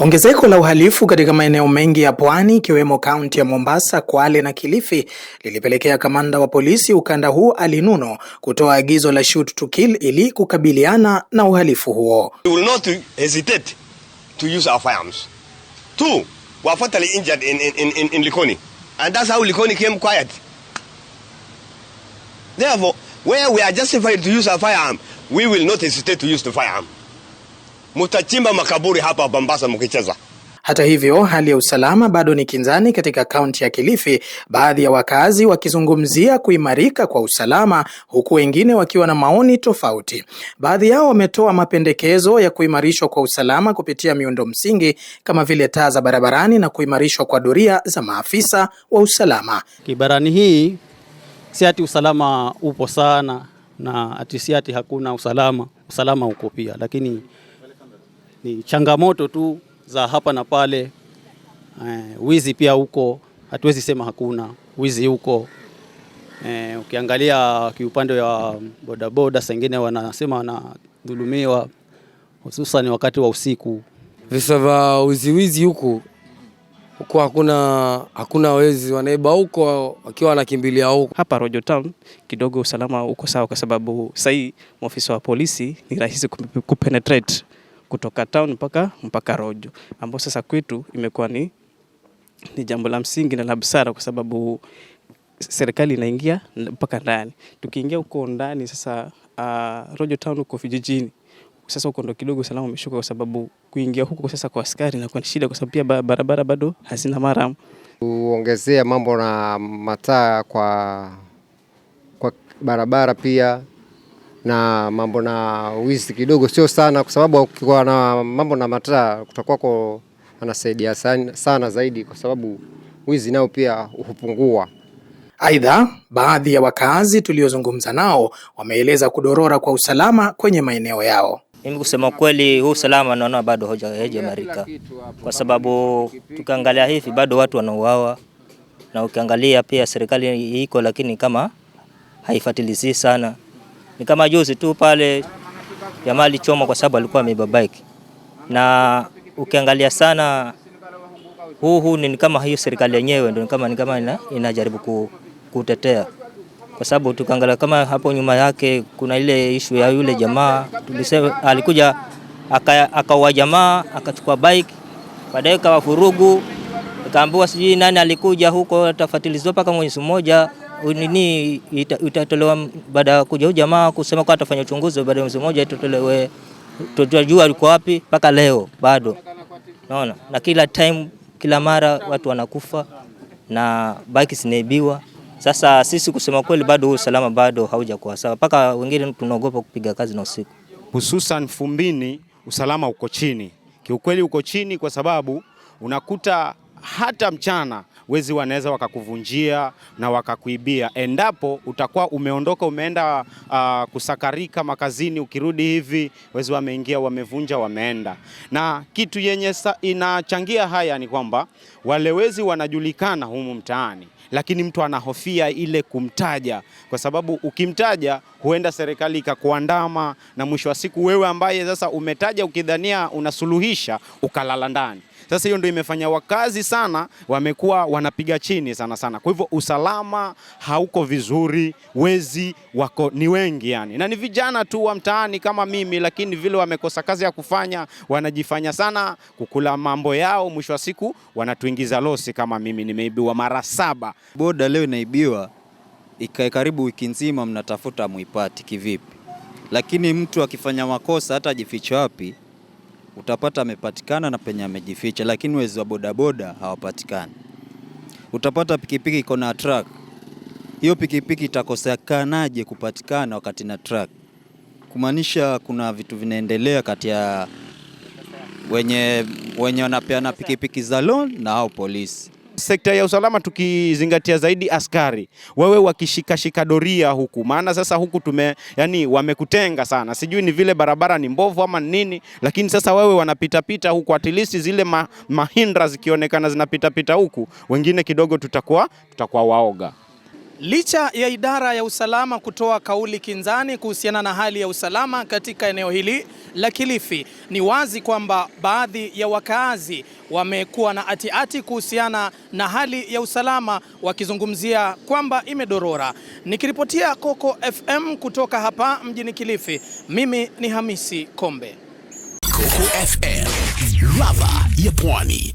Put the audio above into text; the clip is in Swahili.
Ongezeko la uhalifu katika maeneo mengi ya pwani ikiwemo kaunti ya Mombasa, Kwale na Kilifi lilipelekea kamanda wa polisi ukanda huu Ali Nuno kutoa agizo la shoot to kill ili kukabiliana na uhalifu huo. We will not hesitate to use our firearms. Two were fatally injured in Likoni, and that's how Likoni came quiet. Therefore, where we are justified to use our firearm, we will not hesitate to use the firearm. Mutachimba makaburi hapa Mombasa mkicheza. Hata hivyo, hali ya usalama bado ni kinzani katika kaunti ya Kilifi, baadhi ya wakazi wakizungumzia kuimarika kwa usalama huku wengine wakiwa na maoni tofauti. Baadhi yao wametoa mapendekezo ya kuimarishwa kwa usalama kupitia miundo msingi kama vile taa za barabarani na kuimarishwa kwa doria za maafisa wa usalama. Kibarani hii si ati usalama upo sana na ati si ati hakuna usalama uko pia, lakini ni changamoto tu za hapa na pale. Wizi pia huko, hatuwezi sema hakuna wizi huko. Ukiangalia kiupande wa bodaboda sengine wanasema wanadhulumiwa, hususan wakati wa usiku. Visa vya wizi huku hakuna wezi, wanaiba huko wakiwa wanakimbilia huko. Hapa Rojo Town kidogo usalama uko sawa, kwa sababu sasa maafisa wa polisi ni rahisi kupenetrate kutoka town mpaka Rojo, ambao sasa kwetu imekuwa ni jambo la msingi na la busara, kwa sababu serikali inaingia mpaka ndani. Tukiingia huko ndani sasa, Rojo Town uko vijijini, sasa huko ndo kidogo usalama umeshuka, kwa sababu kuingia huko sasa kwa askari na kwa shida, kwa sababu pia barabara bado hazina maramu. Kuongezea mambo na mataa kwa barabara pia, na mambo na wizi kidogo sio sana, kwa sababu ukikuwa na mambo na mataa kutakuwa anasaidia sana zaidi, kwa sababu wizi nao pia hupungua. Aidha, baadhi ya wakazi tuliozungumza nao wameeleza kudorora kwa usalama kwenye maeneo yao. Mimi kusema kweli, huu usalama naona bado haujamarika, kwa sababu tukiangalia hivi bado watu wanauawa, na ukiangalia pia serikali iko lakini kama haifuatilizi sana. Ni kama juzi tu pale jamaa alichoma kwa sababu alikuwa amebeba bike. Na ukiangalia sana huu ni kama hiyo serikali yenyewe ndio ni kama inajaribu kutetea. Kwa sababu tukiangalia kama hapo nyuma yake kuna ile issue ya yule jamaa, tulisema alikuja akawa jamaa akachukua bike, baadaye kawa furugu, akaambiwa sijui nani alikuja huko atafuatilizwa mpaka mwezi mmoja nini itatolewa baada ya kuja jamaa kusema kwa atafanya uchunguzi, baada ya mwezi mmoja itatolewe, tutajua alikuwa wapi. Mpaka leo bado naona, na kila mara watu wanakufa na bike zinaibiwa. Sasa sisi kusema kweli bado usalama bado haujakuwa sawa, mpaka wengine tunaogopa kupiga kazi na usiku. Hususan Fumbini usalama uko chini, kiukweli uko chini, kwa sababu unakuta hata mchana wezi wanaweza wakakuvunjia na wakakuibia. Endapo utakuwa umeondoka umeenda kusakarika makazini, ukirudi hivi wezi wameingia wamevunja wameenda. Na kitu yenye inachangia haya ni kwamba wale wezi wanajulikana humu mtaani, lakini mtu anahofia ile kumtaja, kwa sababu ukimtaja huenda serikali ikakuandama, na mwisho wa siku wewe ambaye sasa umetaja ukidhania unasuluhisha ukalala ndani. Sasa hiyo ndio imefanya wakazi sana wamekuwa wanapiga chini sana. Kwa hivyo usalama hauko vizuri, wezi wako ni wengi yani. Na ni vijana tu wa mtaani kama mimi, lakini vile wamekosa kazi ya kufanya, wanajifanya sana kukula mambo yao, mwisho wa siku wanatuingiza losi. Kama mimi nimeibiwa mara 7. Boda leo inaibiwa, ikae karibu wiki nzima mnatafuta muipati kivipi? Lakini mtu akifanya makosa hata ajificha wapi, utapata amepatikana na penye amejificha, lakini wezi wa bodaboda hawapatikani. Utapata pikipiki iko na truck, hiyo pikipiki itakosekanaje kupatikana wakati na truck? Kumaanisha kuna vitu vinaendelea kati ya wenye wanapeana pikipiki za loan na hao polisi. Sekta ya usalama tukizingatia zaidi askari, wewe wakishika doria huku, maana sasa huku wamekutenga sana, sijui ni vile barabara ni mbovu ama nini, lakini sasa wewe wanapita huku, at least zile mahindra zikionekana zinapita huku, wengine kidogo tutakuwa waoga. Licha ya idara ya usalama kutoa kauli kinzani kuhusiana na hali ya usalama katika eneo hili la Kilifi, ni wazi kwamba baadhi ya wakaazi wamekuwa na ati kuhusiana na hali ya usalama, wakizungumzia kwamba imedorora. Nikiripotia Coco FM kutoka hapa mjini Kilifi, mimi ni Hamisi Kombe. Coco FM, ladha ya Pwani.